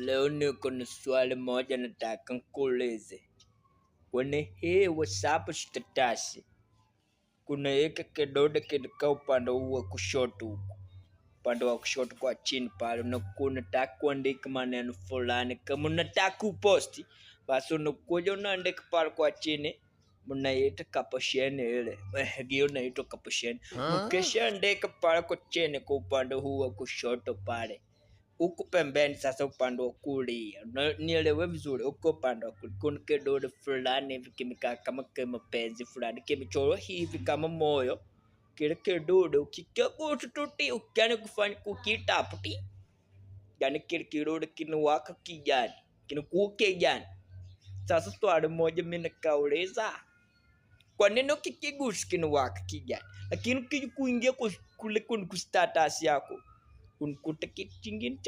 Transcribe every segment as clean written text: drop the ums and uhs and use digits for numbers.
Leo niko na swali moja nataka nikuulize. Kwenye hii WhatsApp status kuna hiki kidole kilikaa upande wa kushoto huko. Upande wa kushoto kwa chini pale unataka kuandika maneno fulani. Kama unataka kuposti, basi unakuja unaandika pale kwa chini. Mnaita caption ile. Hiyo inaitwa caption. Ukishaandika pale kwa chini kwa upande huu wa kushoto pale. Huku pembeni sasa upande wa kulia. Nielewe vizuri, huko upande wa kulia kuna kidole fulani hivi kimekaa kama mapenzi fulani kimechorwa hivi kama moyo. Kile kidole ukikagusa tuti ukiani kufanya kukitaputi. Yani kile kidole kinawaka kijani, kinakuwa kijani. Sasa swali moja mimi nikauliza, kwa nini ukikigusa kinawaka kijani? Lakini ukikuingia kule kwa status yako unkuta kitu kingine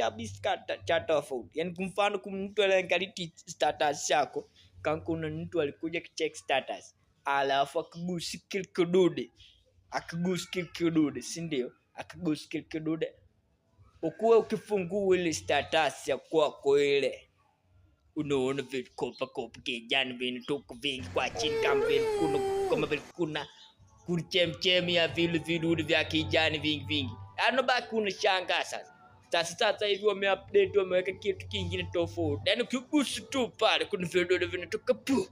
cha tofauti. Yani kwa mfano kuna mtu anaangalia status yako, kama kuna mtu alikuja kucheck status alafu akagusa kile kidude, si ndio? Akagusa kile kidude, ukuwa ukifungua ile status ya kwako ile, unaona vitu kopa kijani vinatoka vingi kwa chini kama vile kuna chemchemi ya vile vidude vya kijani vingi. Anabaki unashangaa sasa. Sasa hivi wameupdate, wameweka kitu kingine tofauti. Yaani ukigusa tu pale kuna vidude vinatoka pu.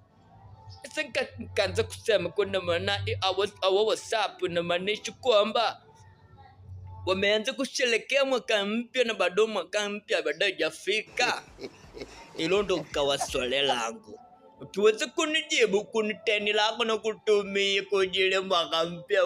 Sasa nikaanza kusema kuna maana hawa WhatsApp na maanisha kwamba wameanza kusherehekea mwaka mpya na bado mwaka mpya bado hajafika. Hilo ndo kawa swali langu. Ukiweza kunijibu kuniteni lako na kutumia kwa ajili ya mwaka mpya.